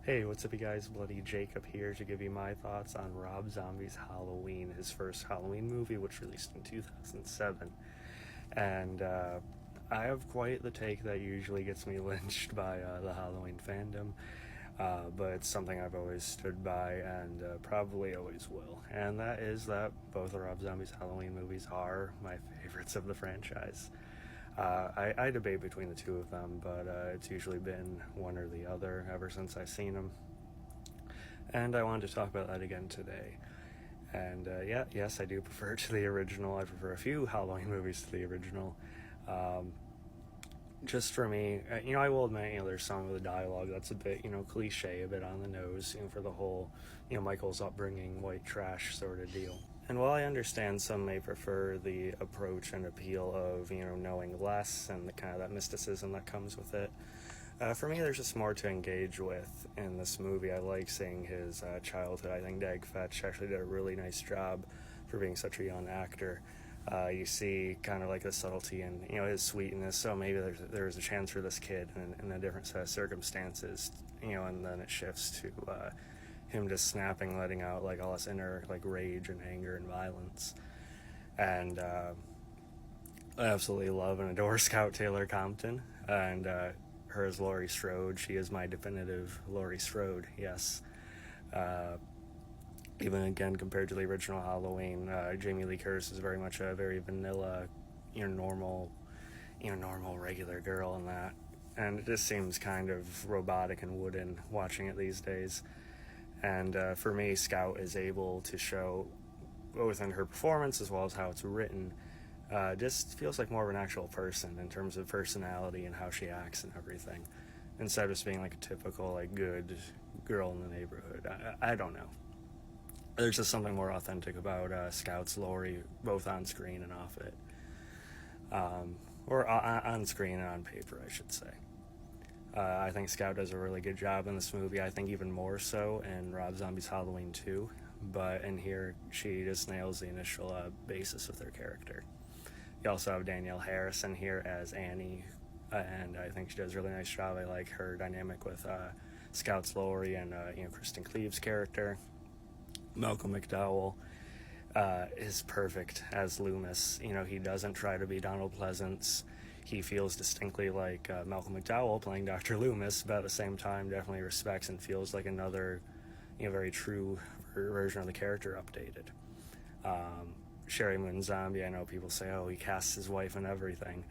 Hey, what's up, you guys? Bloody Jacob here to give you my thoughts on Rob Zombie's Halloween, his first Halloween movie, which released in 2007. And I have quite the take that usually gets me lynched by the Halloween fandom, but it's something I've always stood by and probably always will. And that is that both of Rob Zombie's Halloween movies are my favorites of the franchise. I debate between the two of them, but it's usually been one or the other ever since I've seen them. And I wanted to talk about that again today. And yes, I do prefer to the original. I prefer a few Halloween movies to the original. Just for me, I will admit, there's some of the dialogue that's a bit, cliche, a bit on the nose, for the whole, Michael's upbringing, white trash sort of deal. And while I understand some may prefer the approach and appeal of, knowing less and the kind of that mysticism that comes with it, for me, there's just more to engage with in this movie. I like seeing his childhood. I think Dag Fetch actually did a really nice job for being such a young actor. You see kind of like the subtlety and his sweetness. So maybe there's a chance for this kid in a different set of circumstances, and then it shifts to him just snapping, letting out like all this inner like rage and anger and violence. And I absolutely love and adore Scout Taylor Compton, and her as Laurie Strode. She is my definitive Laurie Strode. Yes. Even again compared to the original Halloween, Jamie Lee Curtis is very much a very vanilla, normal regular girl in that, and it just seems kind of robotic and wooden watching it these days. And for me, Scout is able to show, both in her performance as well as how it's written, just feels like more of an actual person in terms of personality and how she acts and everything, instead of just being like a typical like good girl in the neighborhood. I don't know. There's just something more authentic about Scout's Laurie, both on screen and off it. Or on screen and on paper, I should say. I think Scout does a really good job in this movie. I think even more so in Rob Zombie's Halloween 2. But in here, she just nails the initial basis with her character. You also have Danielle Harris in here as Annie, and I think she does a really nice job. I like her dynamic with Scout's Laurie and Kristen Cleave's character. Malcolm McDowell is perfect as Loomis. He doesn't try to be Donald Pleasance. He feels distinctly like Malcolm McDowell playing Dr. Loomis, but at the same time definitely respects and feels like another, very true version of the character updated. Sherry Moon Zombie, I know people say, oh, he casts his wife and everything.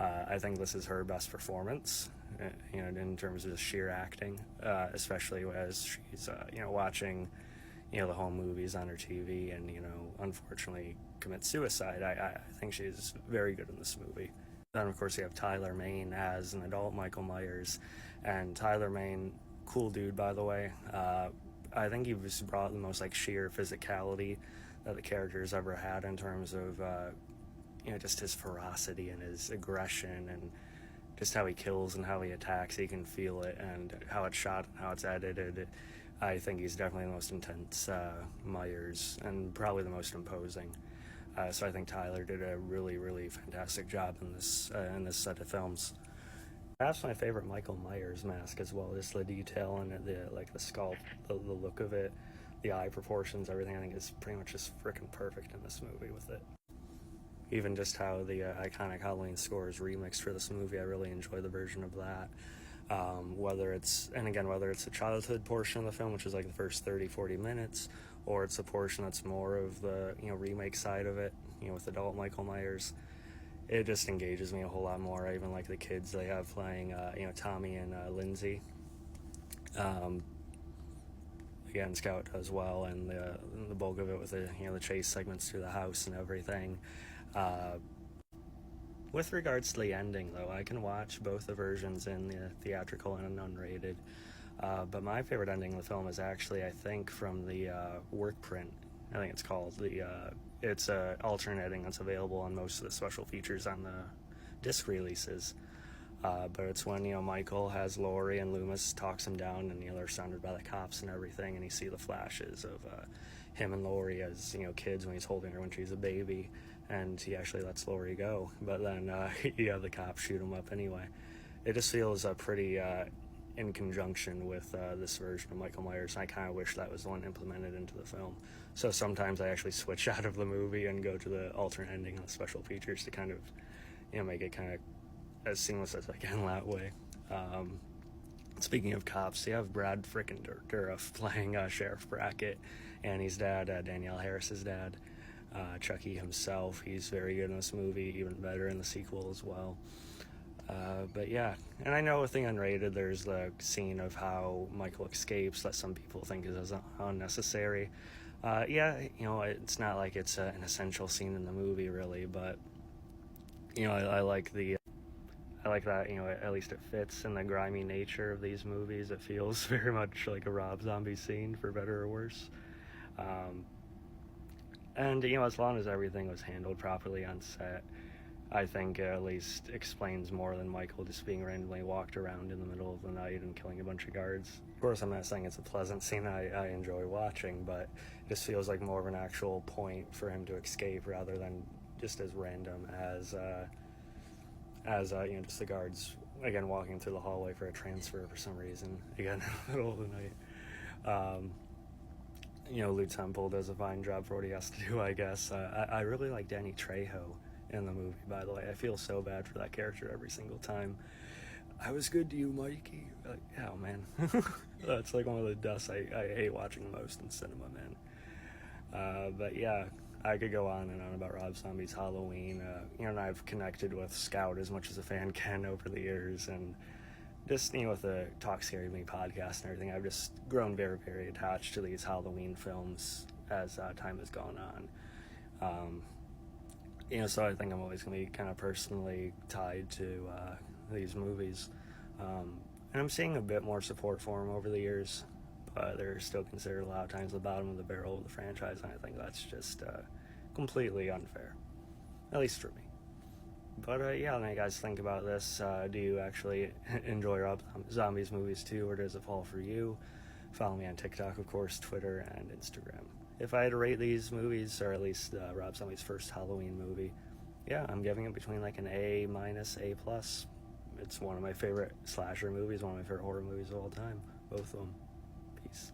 I think this is her best performance, in terms of sheer acting, especially as she's, watching the home movies on her TV and, unfortunately commit suicide. I think she's very good in this movie. Then, of course, you have Tyler Mane as an adult Michael Myers. And Tyler Mane, cool dude, by the way. I think he was brought the most, sheer physicality that the character's ever had in terms of, just his ferocity and his aggression and just how he kills and how he attacks. You can feel it, and how it's shot and how it's edited. I think he's definitely the most intense Myers and probably the most imposing. So I think Tyler did a really, really fantastic job in this set of films. Perhaps my favorite Michael Myers mask as well, just the detail and the sculpt, the look of it, the eye proportions, everything I think is pretty much just freaking perfect in this movie with it. Even just how the iconic Halloween score is remixed for this movie, I really enjoy the version of that. Whether it's a childhood portion of the film, which is like the first 30-40 minutes, or it's a portion that's more of the remake side of it, with adult Michael Myers, it just engages me a whole lot more. I even like the kids they have playing Tommy and Lindsay. Again, Scout does well, and the bulk of it with the chase segments through the house and everything. With regards to the ending, though, I can watch both the versions in the theatrical and unrated. But my favorite ending of the film is actually, I think, from the work print. I think it's called. It's an alternate ending that's available on most of the special features on the disc releases. But it's when, Michael has Laurie and Loomis talks him down, and, they're surrounded by the cops and everything, and you see the flashes of him and Laurie as, kids when he's holding her when she's a baby, and he actually lets Laurie go. But then you have the cops shoot him up anyway. It just feels pretty in conjunction with this version of Michael Myers. I kind of wish that was the one implemented into the film. So sometimes I actually switch out of the movie and go to the alternate ending on the special features to kind of, make it kind of as seamless as I can that way. Speaking of cops, you have Brad frickin' Dourif playing Sheriff Brackett, Annie's dad, Danielle Harris's dad. Chucky himself, he's very good in this movie, even better in the sequel as well. But yeah, and I know with the unrated, there's the scene of how Michael escapes that some people think is unnecessary. Yeah, it's not like it's an essential scene in the movie, really, but, I like I like that, at least it fits in the grimy nature of these movies. It feels very much like a Rob Zombie scene, for better or worse. And, as long as everything was handled properly on set, I think it at least explains more than Michael just being randomly walked around in the middle of the night and killing a bunch of guards. Of course, I'm not saying it's a pleasant scene I enjoy watching, but it just feels like more of an actual point for him to escape rather than just as random as just the guards, again, walking through the hallway for a transfer for some reason, again, in the middle of the night. Lou Temple does a fine job for what he has to do, I guess. I really like Danny Trejo in the movie, by the way. I feel so bad for that character every single time. I was good to you, Mikey. Like, oh, man. That's like one of the deaths I hate watching the most in cinema, man. But yeah, I could go on and on about Rob Zombie's Halloween. And I've connected with Scout as much as a fan can over the years, and just, with the Talk Scary to Me podcast and everything, I've just grown very, very attached to these Halloween films as time has gone on. So I think I'm always going to be kind of personally tied to these movies. And I'm seeing a bit more support for them over the years, but they're still considered a lot of times the bottom of the barrel of the franchise, and I think that's just completely unfair, at least for me. But yeah, let me guys think about this. Do you actually enjoy Rob Zombie's movies too, or does it fall for you? Follow me on TikTok, of course, Twitter, and Instagram. If I had to rate these movies, or at least Rob Zombie's first Halloween movie, yeah, I'm giving it between like an A-, A+. It's one of my favorite slasher movies, one of my favorite horror movies of all time. Both of them. Peace.